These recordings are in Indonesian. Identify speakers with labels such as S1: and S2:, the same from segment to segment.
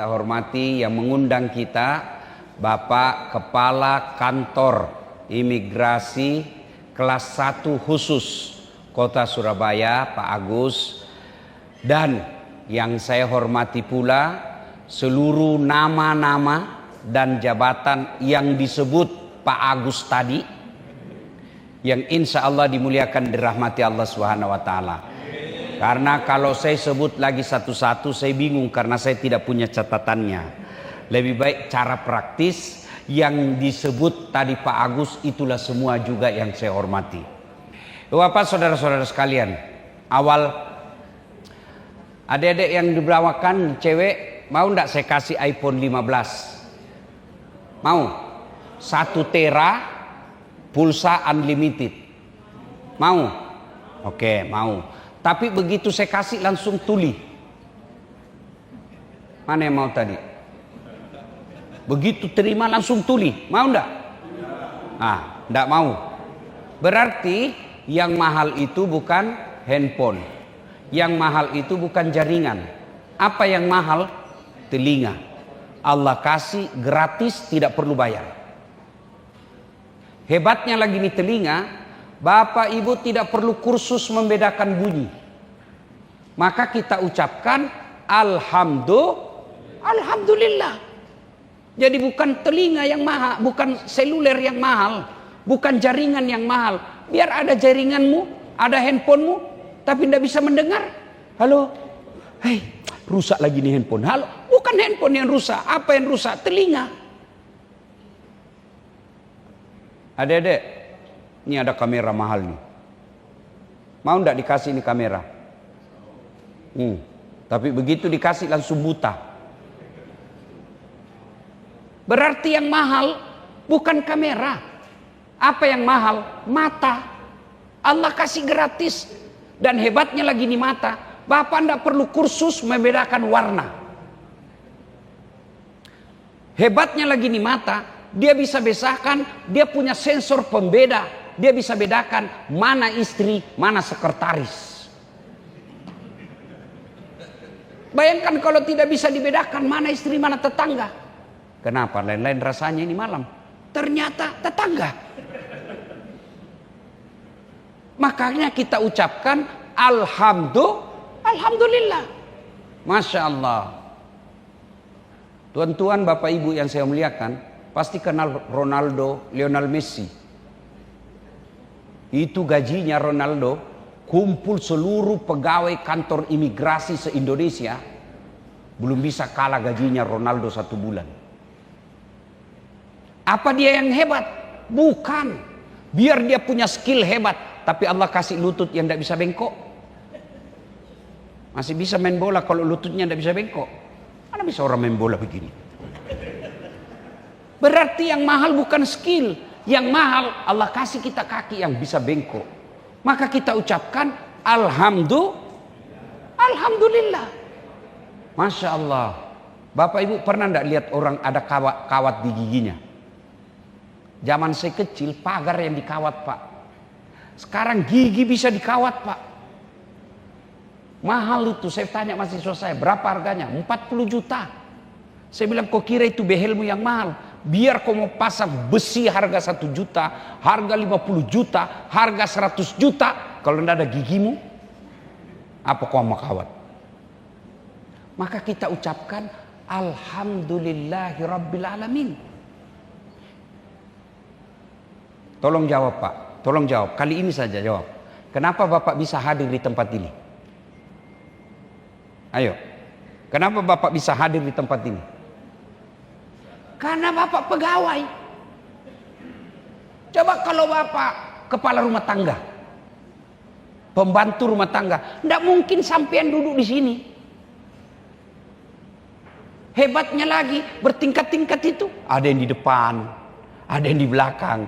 S1: Kita hormati yang mengundang kita, Bapak Kepala Kantor Imigrasi Kelas 1 Khusus Kota Surabaya, Pak Agus. Dan yang saya hormati pula seluruh nama-nama dan jabatan yang disebut Pak Agus tadi, yang insya Allah dimuliakan dirahmati Allah Subhanahu wa Ta'ala. Karena kalau saya sebut lagi satu-satu saya bingung karena saya tidak punya catatannya. Lebih baik cara praktis yang disebut tadi Pak Agus itulah semua juga yang saya hormati. Bapak saudara-saudara sekalian, awal adik-adik yang dibelawakan cewek, mau ndak saya kasih iPhone 15? Mau? 1 tera pulsa unlimited. Mau? Oke, mau. Tapi begitu saya kasih langsung tuli. Mana yang mau tadi? Begitu terima langsung tuli. Mau enggak? Ah, enggak mau. Berarti yang mahal itu bukan handphone. Yang mahal itu bukan jaringan. Apa yang mahal? Telinga. Allah kasih gratis, tidak perlu bayar. Hebatnya lagi nih telinga, Bapak Ibu tidak perlu kursus membedakan bunyi. Maka kita ucapkan Alhamdulillah. Jadi bukan telinga yang mahal, bukan seluler yang mahal, bukan jaringan yang mahal. Biar ada jaringanmu, ada handphonemu, tapi tidak bisa mendengar. Halo, hei, rusak lagi nih handphone. Halo, bukan handphone yang rusak. Apa yang rusak? Telinga. Adik-adik, ini ada kamera mahal nih. Mau ndak dikasih ini kamera? Tapi begitu dikasih langsung buta. Berarti yang mahal bukan kamera. Apa yang mahal? Mata. Allah kasih gratis. Dan hebatnya lagi nih mata. Bapak ndak perlu kursus membedakan warna. Hebatnya lagi nih mata. Dia bisa bedakan, dia punya sensor pembeda. Dia bisa bedakan mana istri, mana sekretaris. Bayangkan kalau tidak bisa dibedakan mana istri, mana tetangga. Kenapa? Lain-lain rasanya ini malam. Ternyata tetangga. Makanya kita ucapkan Alhamdulillah. Masya Allah. Tuan-tuan, Bapak Ibu yang saya muliakan, pasti kenal Ronaldo, Lionel Messi. Itu gajinya Ronaldo, kumpul seluruh pegawai kantor imigrasi se-Indonesia, belum bisa kalah gajinya Ronaldo 1 bulan. Apa dia yang hebat? Bukan. Biar dia punya skill hebat, tapi Allah kasih lutut yang tidak bisa bengkok. Masih bisa main bola kalau lututnya tidak bisa bengkok. Mana bisa orang main bola begini? Berarti yang mahal bukan skill. Yang mahal Allah kasih kita kaki yang bisa bengkok. Maka kita ucapkan Alhamdulillah. Masya Allah. Bapak Ibu pernah tidak lihat orang ada kawat di giginya? Zaman saya kecil pagar yang dikawat Pak. Sekarang gigi bisa dikawat Pak. Mahal itu. Saya tanya mahasiswa saya, berapa harganya? 40 juta. Saya bilang, kok kira itu behelmu yang mahal? Biar kau mau pasang besi harga 1 juta, harga 50 juta, harga 100 juta. Kalau tidak ada gigimu, apa kau mau kawat? Maka kita ucapkan Alhamdulillahirrabbilalamin. Tolong jawab Pak, tolong jawab. Kali ini saja jawab. Kenapa Bapak bisa hadir di tempat ini? Ayo, kenapa Bapak bisa hadir di tempat ini? Karena Bapak pegawai. Coba kalau Bapak kepala rumah tangga, pembantu rumah tangga, tidak mungkin sampean duduk di sini. Hebatnya lagi bertingkat-tingkat itu. Ada yang di depan, ada yang di belakang.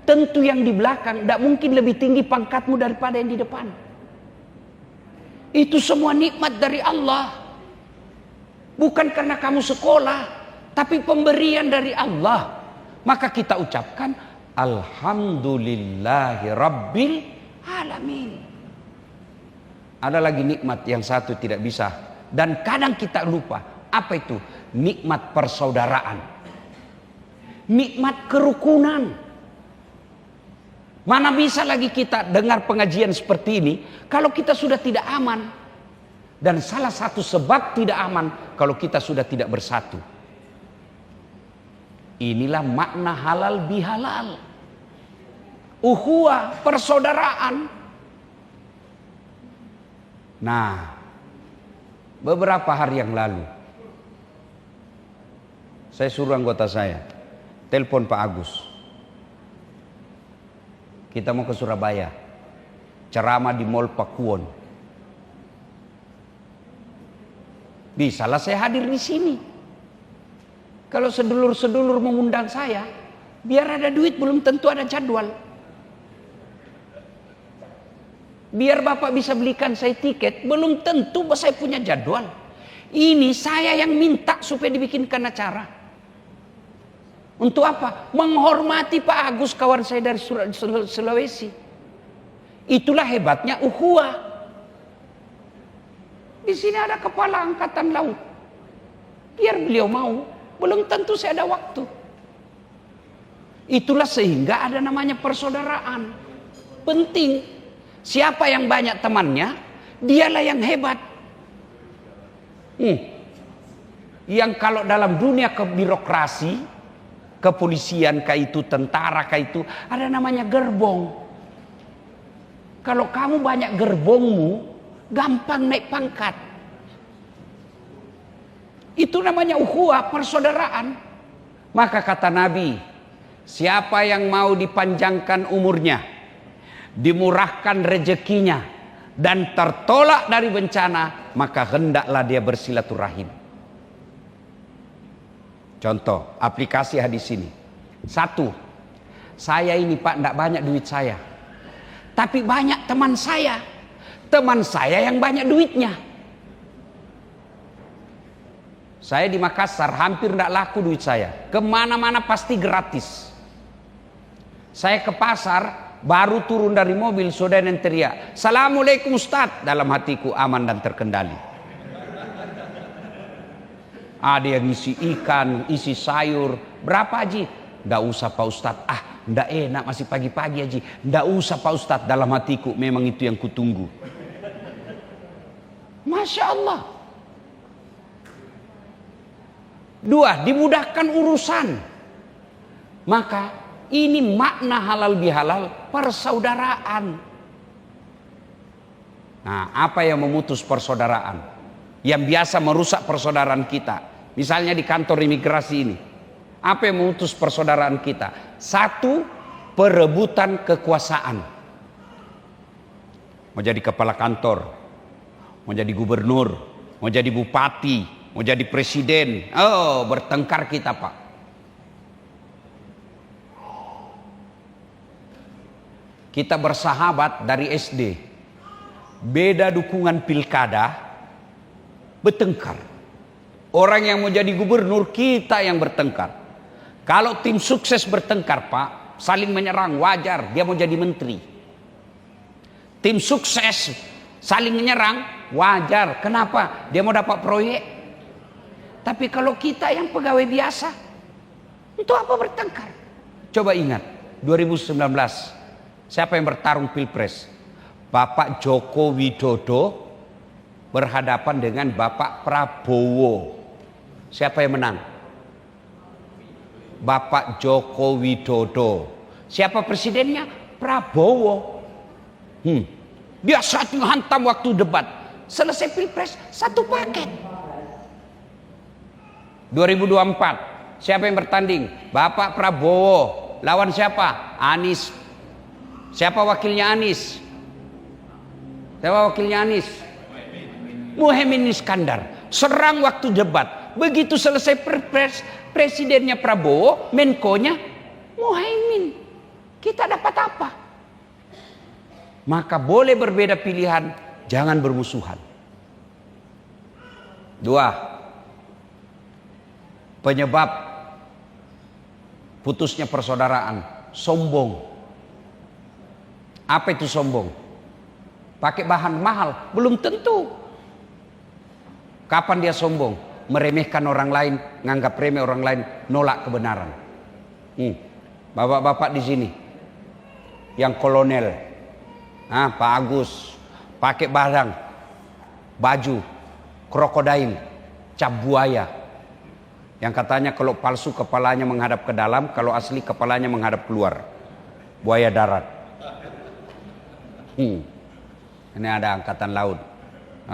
S1: Tentu yang di belakang tidak mungkin lebih tinggi pangkatmu daripada yang di depan. Itu semua nikmat dari Allah. Bukan karena kamu sekolah, tapi pemberian dari Allah. Maka kita ucapkan Alhamdulillahirabbil alamin. Ada lagi nikmat yang satu tidak bisa, dan kadang kita lupa. Apa itu? Nikmat persaudaraan. Nikmat kerukunan. Mana bisa lagi kita dengar pengajian seperti ini kalau kita sudah tidak aman. Dan salah satu sebab tidak aman kalau kita sudah tidak bersatu. Inilah makna halal bihalal. Ukhuwah, persaudaraan. Nah, beberapa hari yang lalu saya suruh anggota saya telepon Pak Agus. Kita mau ke Surabaya, ceramah di Mall Pakuwon. Bisalah saya hadir di sini. Kalau sedulur-sedulur mengundang saya, biar ada duit belum tentu ada jadwal. Biar Bapak bisa belikan saya tiket, belum tentu saya punya jadwal. Ini saya yang minta supaya dibikinkan acara. Untuk apa? Menghormati Pak Agus, kawan saya dari Sulawesi. Itulah hebatnya ukhuwah. Di sini ada kepala angkatan laut. Biar beliau mau, belum tentu saya ada waktu. Itulah sehingga ada namanya persaudaraan. Penting. Siapa yang banyak temannya, dialah yang hebat. Yang kalau dalam dunia kebirokrasi, kepolisian kah itu, tentara kah itu, ada namanya gerbong. Kalau kamu banyak gerbongmu, gampang naik pangkat. Itu namanya ukhuwah, persaudaraan. Maka kata Nabi, siapa yang mau dipanjangkan umurnya, dimurahkan rezekinya, dan tertolak dari bencana, maka hendaklah dia bersilaturahim. Contoh, aplikasi hadis ini. 1, saya ini Pak tidak banyak duit saya, tapi banyak teman saya. Teman saya yang banyak duitnya. Saya di Makassar hampir tidak laku duit saya. Kemana-mana pasti gratis. Saya ke pasar, baru turun dari mobil, saudara yang teriak, "Assalamualaikum Ustaz." Dalam hatiku aman dan terkendali. Ada yang isi ikan, isi sayur. Berapa Haji? Nggak usah Pak Ustaz. Nggak enak masih pagi-pagi Haji. Nggak usah Pak Ustaz. Dalam hatiku memang itu yang kutunggu. Masya Allah. 2, dimudahkan urusan. Maka ini makna halal bihalal, persaudaraan. Nah, apa yang memutus persaudaraan? Yang biasa merusak persaudaraan kita. Misalnya di kantor imigrasi ini. Apa yang memutus persaudaraan kita? 1, perebutan kekuasaan. Mau jadi kepala kantor, mau jadi gubernur, mau jadi bupati, mau jadi presiden. Oh, bertengkar kita Pak. Kita bersahabat dari SD. Beda dukungan pilkada, bertengkar. Orang yang mau jadi gubernur, kita yang bertengkar. Kalau tim sukses bertengkar Pak, saling menyerang, wajar, dia mau jadi menteri. Tim sukses saling menyerang, wajar. Kenapa? Dia mau dapat proyek. Tapi kalau kita yang pegawai biasa, untuk apa bertengkar? Coba ingat, 2019, siapa yang bertarung pilpres? Bapak Joko Widodo berhadapan dengan Bapak Prabowo. Siapa yang menang? Bapak Joko Widodo. Siapa presidennya? Prabowo. Dia saat menghantam waktu debat. Selesai pilpres, satu paket. 2024, siapa yang bertanding? Bapak Prabowo. Lawan siapa? Anies. Siapa wakilnya Anies? Siapa wakilnya Anies? Muhaimin Iskandar. Serang waktu debat. Begitu selesai pilpres, presidennya Prabowo, Menkonya Muhaimin. Kita dapat apa? Maka boleh berbeda pilihan, jangan bermusuhan. 2, penyebab putusnya persaudaraan, sombong. Apa itu sombong? Pakai bahan mahal, belum tentu. Kapan dia sombong? meremehkan orang lain, nganggap remeh orang lain, nolak kebenaran. Bapak-bapak di sini yang kolonel, Pak Agus, pakai baju krokodil, cap buaya, yang katanya kalau palsu kepalanya menghadap ke dalam, kalau asli kepalanya menghadap keluar, buaya darat. Ini ada angkatan laut.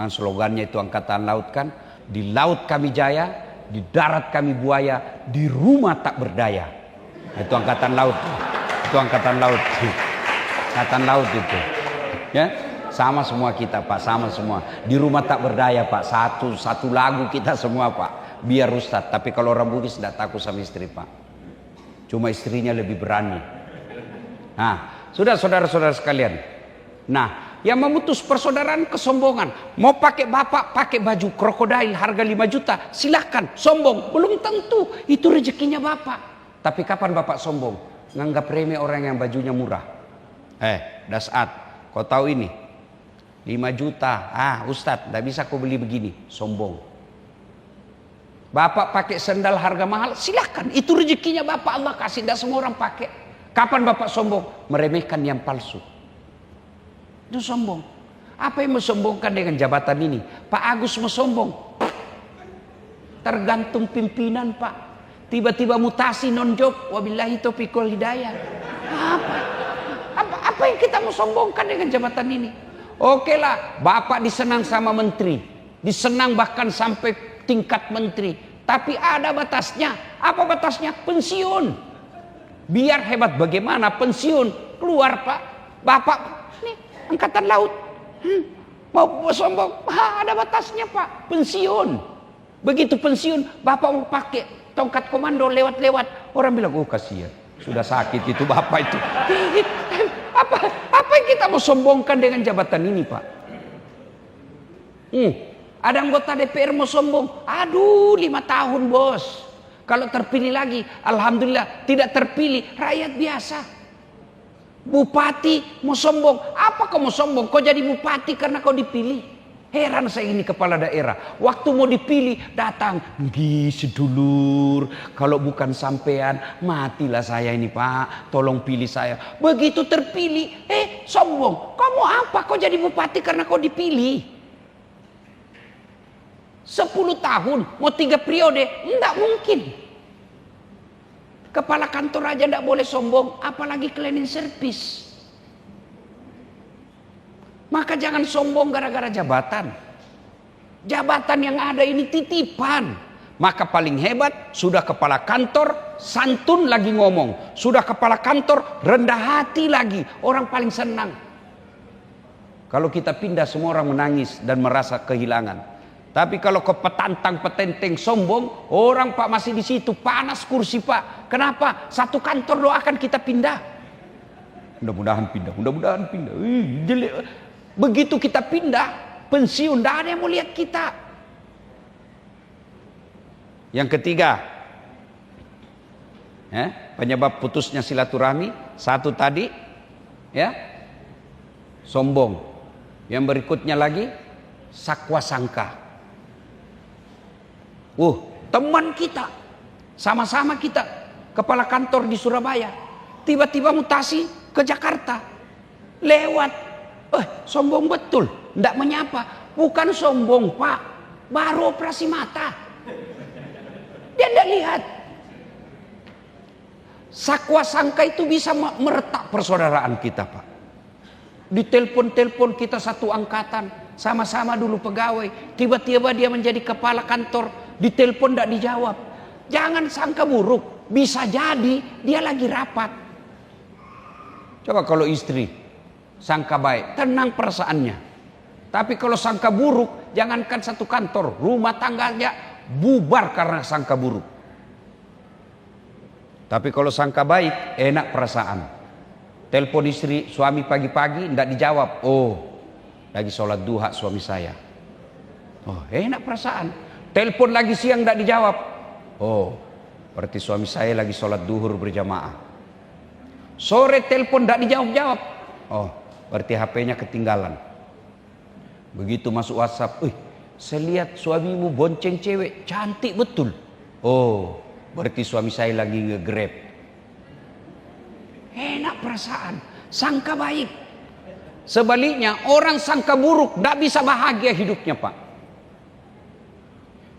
S1: Slogannya itu angkatan laut kan, di laut kami jaya, di darat kami buaya, di rumah tak berdaya. Itu angkatan laut. Itu angkatan laut. Angkatan laut itu. Ya, sama semua kita Pak, sama semua. Di rumah tak berdaya Pak, satu lagu kita semua Pak. Biar Ustadz, tapi kalau orang Bugis tidak takut sama istri Pak. Cuma istrinya lebih berani. Nah, sudah saudara-saudara sekalian. Nah, yang memutus persaudaraan kesombongan. Mau pakai bapak pakai baju krokodil harga 5 juta, silahkan sombong. Belum tentu itu rezekinya bapak. Tapi kapan bapak sombong? Nganggap remeh orang yang bajunya murah. Dasat, kau tahu ini 5 juta. Ustadz, tidak bisa kau beli begini. Sombong. Bapak pakai sandal harga mahal, silahkan. Itu rezekinya bapak, Allah kasih. Tidak semua orang pakai. Kapan bapak sombong? Meremehkan yang palsu. Itu sombong. Apa yang mau sombongkan dengan jabatan ini? Pak Agus mau sombong. Tergantung pimpinan Pak. Tiba-tiba mutasi non-job. Wabillahi taufiq wal hidayah. Apa yang kita mau sombongkan dengan jabatan ini? Oke lah, bapak disenang sama menteri. Disenang bahkan sampai tingkat menteri. Tapi ada batasnya. Apa batasnya? Pensiun. Biar hebat bagaimana pensiun. Keluar Pak. Bapak nih angkatan laut. Mau sombong. Ada batasnya Pak. Pensiun. Begitu pensiun, bapak mau pakai tongkat komando lewat-lewat. Orang bilang, oh kasihan. Sudah sakit itu bapak itu. Apa yang kita mau sombongkan dengan jabatan ini Pak? Ada anggota DPR mau sombong. Aduh 5 tahun bos. Kalau terpilih lagi, alhamdulillah. Tidak terpilih, rakyat biasa. Bupati mau sombong. Apa kau mau sombong? Kau jadi bupati karena kau dipilih. Heran saya ini kepala daerah. Waktu mau dipilih datang. Sedulur. Kalau bukan sampean matilah saya ini Pak. Tolong pilih saya. Begitu terpilih. Sombong. Kamu apa? Kau jadi bupati karena kau dipilih. 10 tahun. Mau 3 periode. Enggak mungkin. Kepala kantor aja enggak boleh sombong. Apalagi cleaning service. Maka jangan sombong gara-gara jabatan. Jabatan yang ada ini titipan. Maka paling hebat sudah kepala kantor santun lagi ngomong. Sudah kepala kantor rendah hati lagi. Orang paling senang. Kalau kita pindah semua orang menangis dan merasa kehilangan. Tapi kalau ke petantang-petenteng sombong, orang Pak masih di situ panas kursi Pak. Kenapa? Satu kantor doakan kita pindah. Mudah-mudahan pindah, mudah-mudahan pindah. Jelek. Begitu kita pindah, pensiun, tidak ada yang mau lihat kita. Yang ketiga, penyebab putusnya silaturahmi, satu tadi, sombong. Yang berikutnya lagi, sakwa sangka. Teman kita, sama-sama kita, kepala kantor di Surabaya, tiba-tiba mutasi ke Jakarta, lewat. Sombong betul, tidak menyapa. Bukan sombong Pak, baru operasi mata. Dia tidak lihat. Sakwa sangka itu bisa meretak persaudaraan kita Pak. Di telepon kita satu angkatan, sama-sama dulu pegawai. Tiba-tiba dia menjadi kepala kantor, di telepon tidak dijawab. Jangan sangka buruk, bisa jadi dia lagi rapat. Coba kalau istri sangka baik, tenang perasaannya. Tapi kalau sangka buruk, jangankan satu kantor, rumah tangganya bubar karena sangka buruk. Tapi kalau sangka baik, enak perasaan. Telepon istri, suami pagi-pagi, tidak dijawab. Lagi sholat duha suami saya. Enak perasaan. Telepon lagi siang, tidak dijawab. Berarti suami saya lagi sholat duhur berjamaah. Sore telepon tidak dijawab-jawab. Berarti HP-nya ketinggalan. Begitu masuk WhatsApp, Saya lihat suamimu bonceng cewek, cantik betul. Oh, berarti suami saya lagi nge-grab. Enak perasaan, sangka baik. Sebaliknya orang sangka buruk, tidak bisa bahagia hidupnya Pak.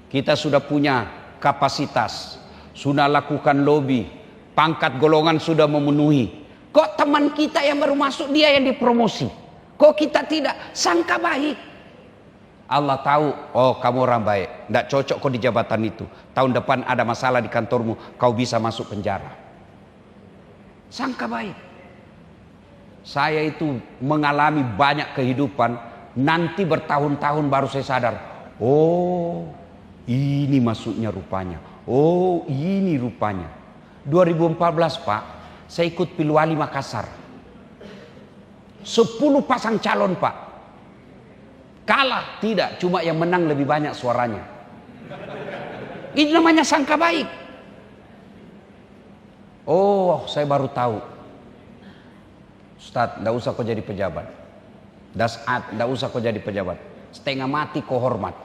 S1: Kita sudah punya kapasitas, sudah lakukan lobby, pangkat golongan sudah memenuhi. Kok teman kita yang baru masuk dia yang dipromosi? Kok kita tidak? Sangka baik. Allah tahu, oh kamu orang baik, tidak cocok kau di jabatan itu. Tahun depan ada masalah di kantormu, kau bisa masuk penjara. Sangka baik. Saya itu mengalami banyak kehidupan, nanti bertahun-tahun baru saya sadar. Oh, ini maksudnya rupanya. Oh, ini rupanya. 2014 Pak, saya ikut Pilwali Makassar. 10 pasang calon Pak. Kalah tidak, cuma yang menang lebih banyak suaranya. Ini namanya sangka baik. Oh, saya baru tahu. Ustadz, tidak usah kau jadi pejabat. Dasat, tidak usah kau jadi pejabat. Setengah mati kau hormat.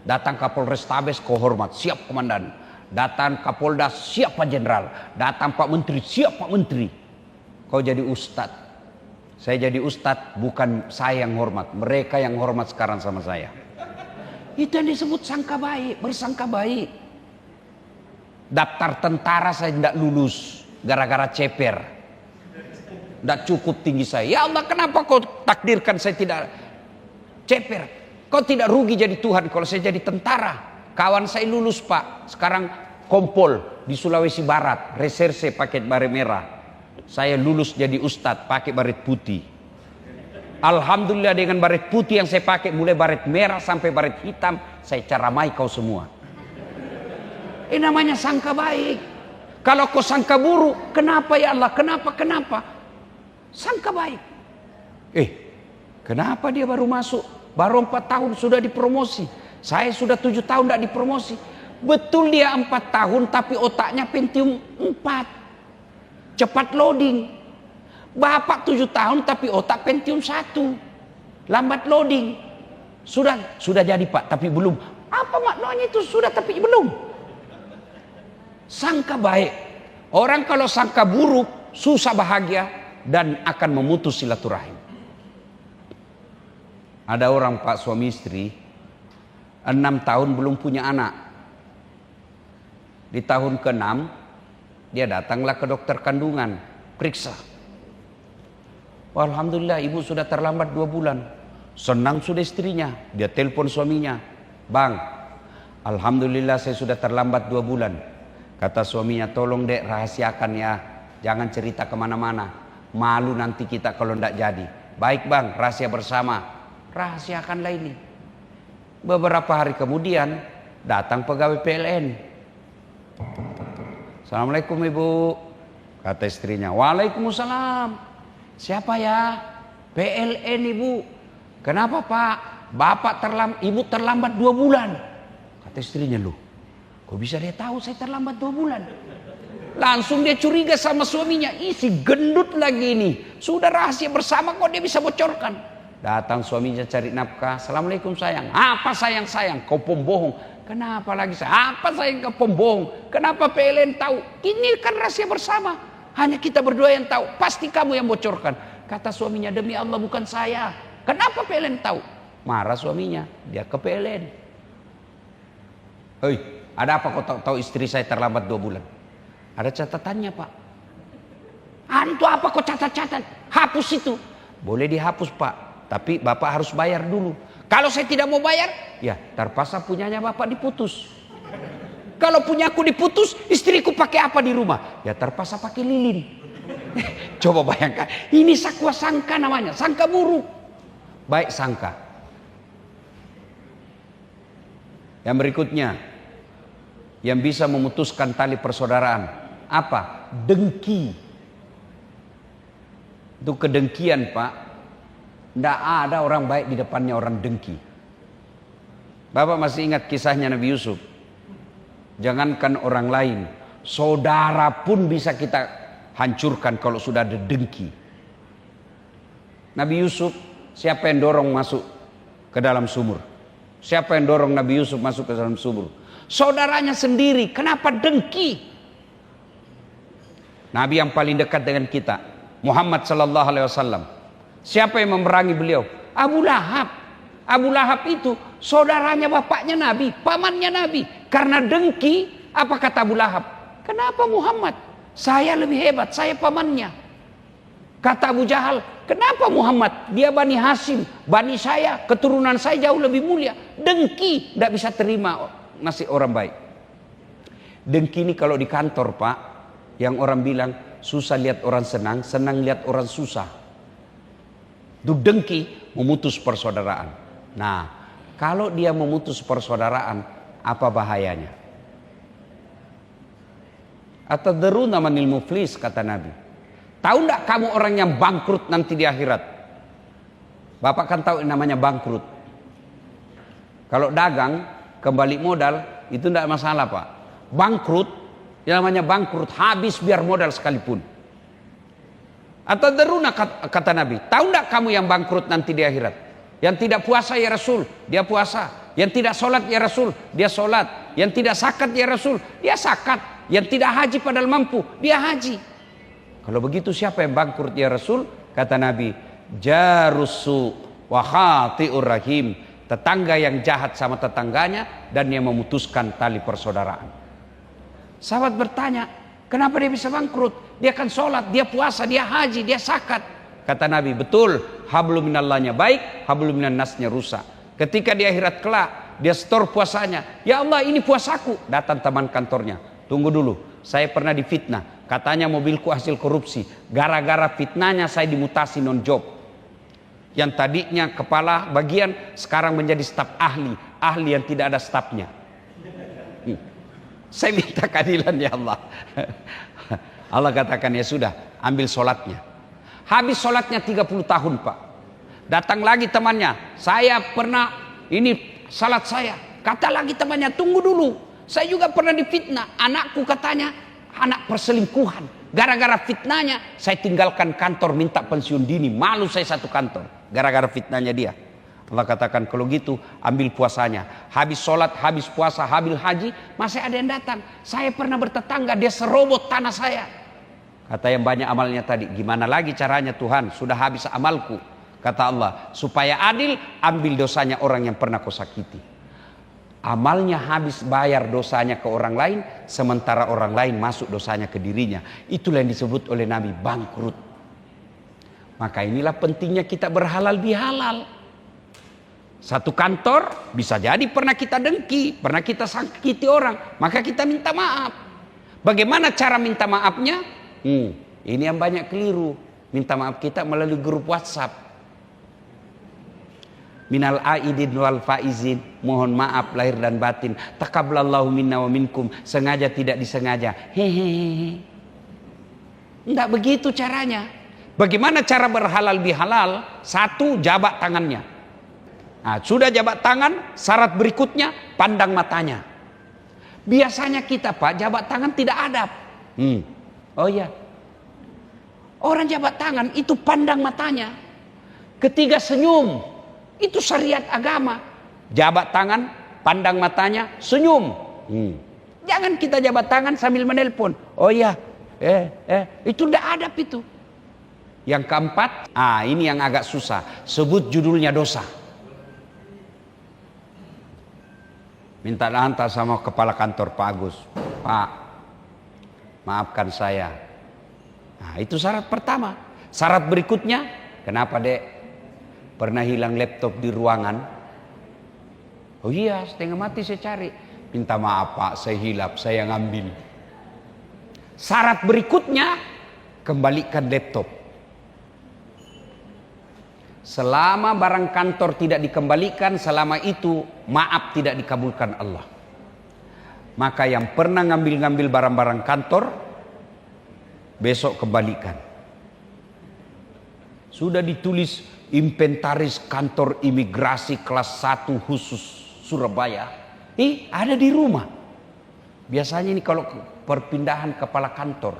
S1: Datang Kapolres Tabes kau hormat, siap komandan. Datang Kapolda, siap Pak Jenderal. Datang Pak Menteri, siap Pak Menteri. Kau jadi ustadz. Saya jadi ustadz, bukan saya yang hormat, mereka yang hormat sekarang sama saya. Itu yang disebut sangka baik, bersangka baik. Daftar tentara saya tidak lulus gara-gara ceper. Tidak cukup tinggi saya. Ya Allah, kenapa kau takdirkan saya tidak ceper? Kau tidak rugi jadi Tuhan kalau saya jadi tentara. Kawan saya lulus Pak, sekarang kompol di Sulawesi Barat, reserse pakai baret merah. Saya lulus jadi ustadz pakai baret putih. Alhamdulillah dengan baret putih yang saya pakai, mulai baret merah sampai baret hitam, saya caramai kau semua. Ini namanya sangka baik. Kalau kau sangka buruk, kenapa ya Allah? Kenapa? Sangka baik. Kenapa dia baru masuk? Baru 4 tahun sudah dipromosi. Saya sudah 7 tahun tidak dipromosi. Betul dia 4 tahun tapi otaknya Pentium 4. Cepat loading. Bapak 7 tahun tapi otak Pentium 1. Lambat loading. Sudah jadi Pak tapi belum. Apa maknanya itu sudah tapi belum? Sangka baik. Orang kalau sangka buruk susah bahagia dan akan memutus silaturahim. Ada orang Pak suami istri 6 tahun belum punya anak. Di tahun ke-6 dia datanglah ke dokter kandungan, periksa. Alhamdulillah ibu sudah terlambat 2 bulan. Senang sudah istrinya, dia telepon suaminya. Bang, alhamdulillah saya sudah terlambat 2 bulan. Kata suaminya, tolong dek rahasiakan ya, jangan cerita kemana-mana. Malu nanti kita kalau tidak jadi. Baik bang, rahasia bersama. Rahasiakanlah ini. Beberapa hari kemudian datang pegawai PLN. Assalamualaikum ibu, kata istrinya. Waalaikumsalam. Siapa ya? PLN ibu. Kenapa pak? Ibu terlambat 2 bulan. Kata istrinya, loh kok bisa dia tahu saya terlambat 2 bulan? Langsung dia curiga sama suaminya. Si gendut lagi ini. Sudah rahasia bersama kok dia bisa bocorkan. Datang suaminya cari nafkah. Assalamualaikum sayang. Apa sayang? Kau pembohong. Kenapa lagi saya? Apa saya ke pembohong? Kenapa PLN tahu? Ini kan rahasia bersama. Hanya kita berdua yang tahu. Pasti kamu yang bocorkan. Kata suaminya, demi Allah bukan saya. Kenapa PLN tahu? Marah suaminya. Dia ke PLN. Hei, ada apa kau tahu istri saya terlambat 2 bulan? Ada catatannya pak. Itu apa kau catat-catat? Hapus itu. Boleh dihapus pak. Tapi bapak harus bayar dulu. Kalau saya tidak mau bayar, ya terpaksa punyanya bapak diputus. Kalau punyaku diputus, istriku pakai apa di rumah? Ya terpaksa pakai lilin. Coba bayangkan, ini sakwa sangka namanya, sangka buruk. Baik sangka. Yang berikutnya, yang bisa memutuskan tali persaudaraan, apa? Dengki. Itu kedengkian pak. Tidak ada orang baik di depannya orang dengki. Bapak masih ingat kisahnya Nabi Yusuf. Jangankan orang lain, saudara pun bisa kita hancurkan kalau sudah ada dengki. Nabi Yusuf, siapa yang dorong masuk ke dalam sumur? Siapa yang dorong Nabi Yusuf masuk ke dalam sumur? Saudaranya sendiri. Kenapa dengki? Nabi yang paling dekat dengan kita, Muhammad sallallahu alaihi wasallam. Siapa yang memerangi beliau? Abu Lahab. Abu Lahab itu saudaranya bapaknya Nabi, pamannya Nabi. Karena dengki, apa kata Abu Lahab? Kenapa Muhammad? Saya lebih hebat, saya pamannya. Kata Abu Jahal, kenapa Muhammad? Dia Bani Hashim, Bani saya, keturunan saya jauh lebih mulia. Dengki, tidak bisa terima nasib orang baik. Dengki ini kalau di kantor Pak, yang orang bilang susah lihat orang senang, senang lihat orang susah. Itu dengki memutus persaudaraan. Nah, kalau dia memutus persaudaraan, apa bahayanya? Atadruna manil muflis, kata Nabi. Tahu enggak kamu orang yang bangkrut nanti di akhirat? Bapak kan tahu namanya bangkrut. Kalau dagang, kembali modal, itu enggak masalah Pak. Bangkrut, yang namanya bangkrut, habis biar modal sekalipun. Atadruna, kata Nabi. Tahu enggak kamu yang bangkrut nanti di akhirat? Yang tidak puasa ya Rasul, dia puasa. Yang tidak sholat ya Rasul, dia sholat. Yang tidak zakat ya Rasul, dia zakat. Yang tidak haji padahal mampu, dia haji. Kalau begitu siapa yang bangkrut ya Rasul? Kata Nabi, jarusu wa khati'ur rahim. Tetangga yang jahat sama tetangganya dan yang memutuskan tali persaudaraan. Sahabat bertanya, kenapa dia bisa bangkrut? Dia kan sholat, dia puasa, dia haji, dia zakat. Kata Nabi, betul, hablum minallahnya baik, hablum minan nasnya rusak. Ketika di akhirat kelak, dia setor puasanya. Ya Allah, ini puasaku. Datang teman kantornya, tunggu dulu, saya pernah difitnah. Katanya mobilku hasil korupsi. Gara-gara fitnahnya saya dimutasi non job. Yang tadinya kepala bagian sekarang menjadi staf ahli. Ahli yang tidak ada stafnya. Saya minta keadilan ya Allah. Allah katakan ya sudah, ambil sholatnya. Habis sholatnya 30 tahun Pak. Datang lagi temannya. Saya pernah, ini salat saya. Kata lagi temannya, tunggu dulu. Saya juga pernah difitnah. Anakku katanya anak perselingkuhan. Gara-gara fitnahnya saya tinggalkan kantor, minta pensiun dini. Malu saya satu kantor gara-gara fitnahnya dia. Allah katakan kalau gitu ambil puasanya. Habis sholat, habis puasa, habis haji, masih ada yang datang. Saya pernah bertetangga, dia serobot tanah saya. Kata yang banyak amalnya tadi, gimana lagi caranya Tuhan? Sudah habis amalku. Kata Allah, supaya adil, ambil dosanya orang yang pernah kau sakiti. Amalnya habis, bayar dosanya ke orang lain, sementara orang lain masuk dosanya ke dirinya. Itulah yang disebut oleh Nabi bangkrut. Maka inilah pentingnya kita berhalal bihalal. Satu kantor bisa jadi pernah kita dengki, pernah kita sakiti orang, maka kita minta maaf. Bagaimana cara minta maafnya? Ini yang banyak keliru. Minta maaf kita melalui grup WhatsApp. Minal aidin wal faizin, mohon maaf lahir dan batin. Taqabbalallahu minna wa minkum, sengaja tidak disengaja. Hehehe. Enggak begitu caranya. Bagaimana cara berhalal bihalal? Satu, jabat tangannya. Nah, sudah jabat tangan, syarat berikutnya pandang matanya. Biasanya kita Pak jabat tangan tidak adab. Oh iya. Orang jabat tangan itu pandang matanya. Ketiga senyum. Itu syariat agama. Jabat tangan, pandang matanya, senyum. Jangan kita jabat tangan sambil menelpon. Oh iya, itu tidak adab itu. Yang keempat, ini yang agak susah. Sebut judulnya dosa. Minta hantar sama kepala kantor Pak Agus. Pak, maafkan saya. Nah, itu syarat pertama. Syarat berikutnya, kenapa dek? Pernah hilang laptop di ruangan? Oh iya, setengah mati saya cari. Minta maaf Pak, saya hilap, saya ngambil. Syarat berikutnya, kembalikan laptop. Selama barang kantor tidak dikembalikan, selama itu maaf tidak dikabulkan Allah. Maka yang pernah ngambil-ngambil barang-barang kantor, besok kembalikan. Sudah ditulis inventaris kantor imigrasi kelas 1 khusus Surabaya. Ada di rumah. Biasanya ini kalau perpindahan kepala kantor,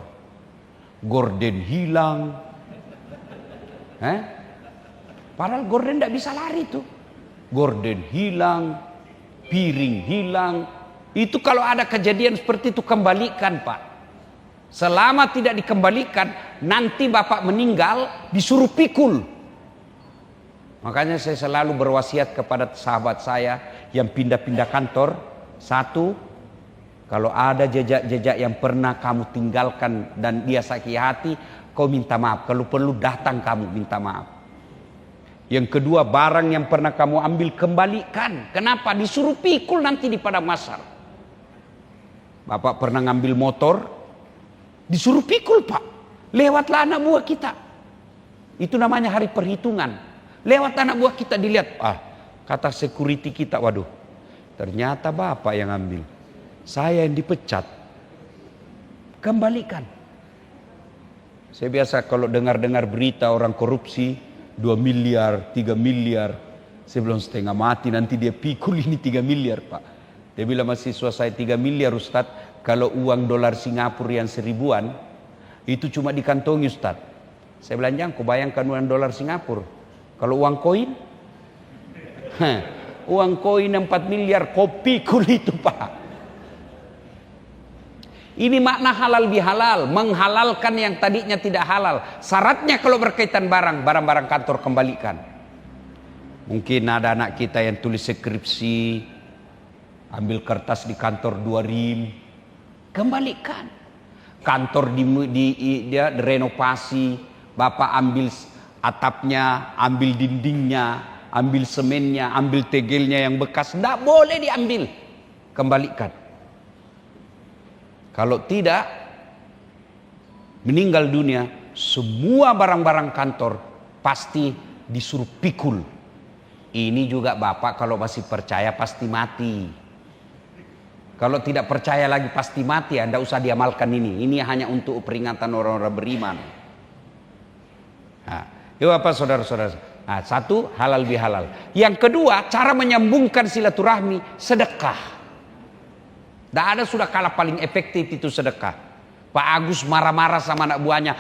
S1: gorden hilang. Padahal gorden tidak bisa lari tuh. Gorden hilang, piring hilang. Itu kalau ada kejadian seperti itu kembalikan Pak. Selama tidak dikembalikan, nanti Bapak meninggal disuruh pikul. Makanya saya selalu berwasiat kepada sahabat saya yang pindah-pindah kantor. Satu, kalau ada jejak-jejak yang pernah kamu tinggalkan dan dia sakit hati, kau minta maaf. Kalau perlu datang kamu minta maaf. Yang kedua, barang yang pernah kamu ambil kembalikan. Kenapa? Disuruh pikul nanti di padang mahsyar. Bapak pernah ngambil motor, disuruh pikul Pak. Lewatlah anak buah kita. Itu namanya hari perhitungan. Lewat anak buah kita dilihat. Kata security kita, waduh, ternyata Bapak yang ambil. Saya yang dipecat. Kembalikan. Saya biasa kalau dengar-dengar berita orang korupsi 2 miliar, 3 miliar. Saya belum setengah mati nanti dia pikul ini 3 miliar Pak. Dia bilang mahasiswa saya 3 miliar Ustadz. Kalau uang dolar Singapura yang 1000-an itu cuma dikantongi Ustadz. Saya bilang jangan kau bayangkan uang dolar Singapura. Kalau uang koin, uang koin 4 miliar kau pikul itu Pak. Ini makna halal bihalal, menghalalkan yang tadinya tidak halal. Syaratnya kalau berkaitan barang-barang kantor kembalikan. Mungkin ada anak kita yang tulis skripsi, ambil kertas di kantor 2 rim, kembalikan. Kantor dia renovasi, Bapak ambil atapnya, ambil dindingnya, ambil semennya, ambil tegelnya yang bekas, tidak boleh diambil, kembalikan. Kalau tidak, meninggal dunia, semua barang-barang kantor pasti disuruh pikul. Ini juga Bapak kalau masih percaya pasti mati. Kalau tidak percaya lagi pasti mati, Anda usah diamalkan ini. Ini hanya untuk peringatan orang-orang beriman. Nah, itu apa saudara-saudara? Nah, satu, halal bihalal. Yang kedua, cara menyambungkan silaturahmi, sedekah. Tidak ada sudah kalah paling efektif itu sedekah. Pak Agus marah-marah sama anak buahnya.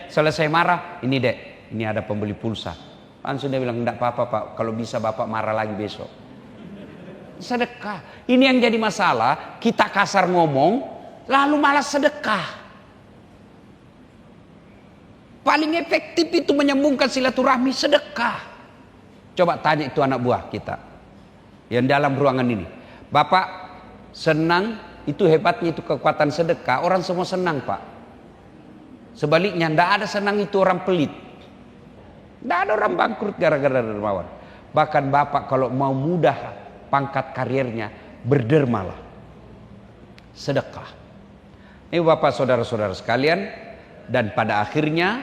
S1: Selesai marah, ini dek, ini ada pembeli pulsa. Langsung dia bilang, tidak apa-apa Pak, kalau bisa Bapak marah lagi besok. Sedekah. Ini yang jadi masalah, kita kasar ngomong, lalu malah sedekah. Paling efektif itu menyambungkan silaturahmi, sedekah. Coba tanya itu anak buah kita yang dalam ruangan ini. Bapak senang, itu hebatnya itu kekuatan sedekah. Orang semua senang Pak. Sebaliknya tidak ada senang itu orang pelit. Tidak ada orang bangkrut gara-gara dermawan. Bahkan Bapak kalau mau mudah pangkat karirnya, berdermalah, sedekah. Ini Bapak saudara-saudara sekalian. Dan pada akhirnya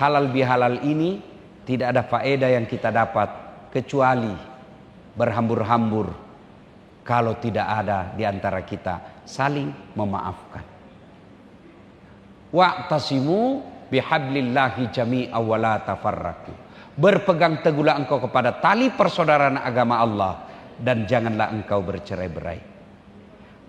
S1: halal bihalal ini tidak ada faedah yang kita dapat kecuali berhambur-hambur kalau tidak ada di antara kita saling memaafkan. Wa'tasimu bihablillahi jami'a wa la tafarraqu. Berpegang teguhlah engkau kepada tali persaudaraan agama Allah dan janganlah engkau bercerai-berai.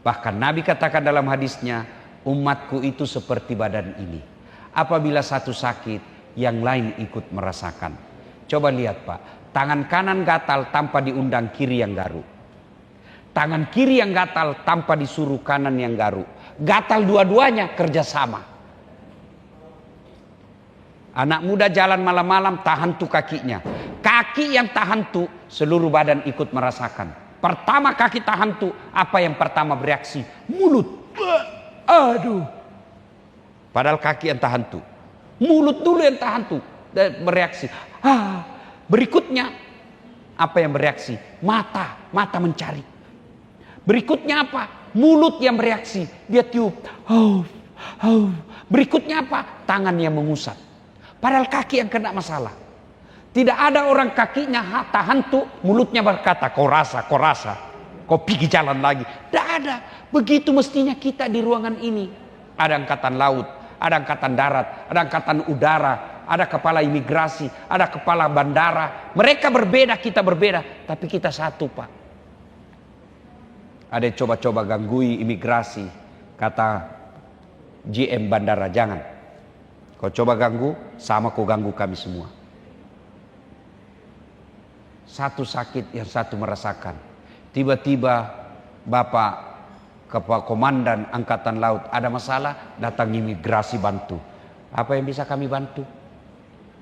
S1: Bahkan Nabi katakan dalam hadisnya, umatku itu seperti badan ini. Apabila satu sakit, yang lain ikut merasakan. Coba lihat Pak, tangan kanan gatal tanpa diundang kiri yang garuk. Tangan kiri yang gatal tanpa disuruh kanan yang garuk. Gatal dua-duanya kerjasama. Anak muda jalan malam-malam tahan tuh kakinya. Kaki yang tahan tuh seluruh badan ikut merasakan. Pertama kaki tahan tuh, apa yang pertama bereaksi? Mulut. Aduh. Padahal kaki yang tahan tuh. Mulut dulu yang tahan tuh bereaksi. Berikutnya apa yang bereaksi? Mata mencari. Berikutnya apa? Mulut yang bereaksi. Dia tiup. Berikutnya apa? Tangan yang mengusap. Padahal kaki yang kena masalah. Tidak ada orang kakinya tahan tuh, mulutnya berkata, kau rasa, kau pergi jalan lagi. Tidak ada. Begitu mestinya kita di ruangan ini. Ada angkatan laut, ada angkatan darat, ada angkatan udara, ada kepala imigrasi, ada kepala bandara. Mereka berbeda, kita berbeda, tapi kita satu Pak. Ada yang coba-coba ganggui imigrasi, kata GM bandara, jangan. Kau coba ganggu, sama kau ganggu kami semua. Satu sakit, yang satu merasakan. tiba-tiba Bapak Kepala Komandan Angkatan Laut ada masalah, datang imigrasi bantu. Apa yang bisa kami bantu?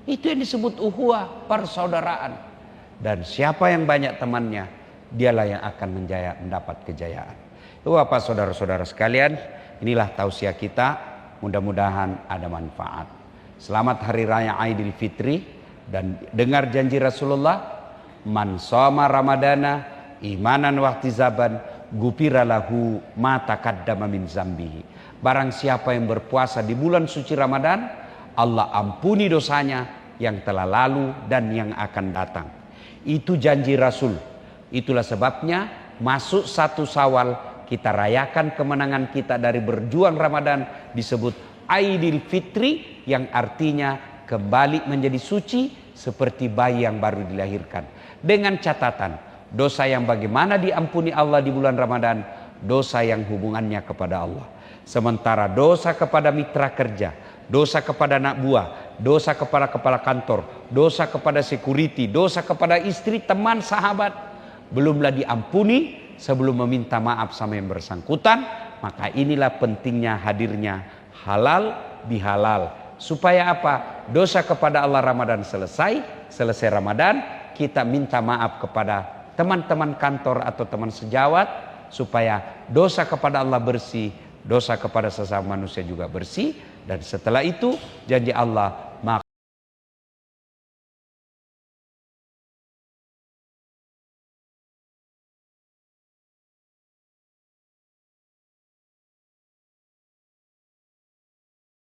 S1: Itu yang disebut ukhuwah, persaudaraan. Dan siapa yang banyak temannya, dialah yang akan mendapat kejayaan. Bapak saudara-saudara sekalian, inilah tausiah kita, mudah-mudahan ada manfaat. Selamat Hari Raya Aidil Fitri, dan dengar janji Rasulullah, man shoma ramadana imanan wahtisaban gufira lahu ma taqaddama min zambihi. Barang siapa yang berpuasa di bulan suci Ramadan, Allah ampuni dosanya yang telah lalu dan yang akan datang. Itu janji Rasul. Itulah sebabnya masuk 1 Syawal kita rayakan kemenangan kita dari berjuang Ramadan disebut Aidil Fitri, yang artinya kembali menjadi suci seperti bayi yang baru dilahirkan. Dengan catatan, dosa yang bagaimana diampuni Allah di bulan Ramadan? Dosa yang hubungannya kepada Allah. Sementara dosa kepada mitra kerja, dosa kepada anak buah, dosa kepada kepala kantor, dosa kepada security, dosa kepada istri, teman, sahabat, belumlah diampuni sebelum meminta maaf sama yang bersangkutan. Maka inilah pentingnya hadirnya halal bihalal. Supaya apa? Dosa kepada Allah Ramadan selesai Ramadan, kita minta maaf kepada teman-teman kantor atau teman sejawat, supaya dosa kepada Allah bersih, dosa kepada sesama manusia juga bersih. Dan setelah itu janji Allah,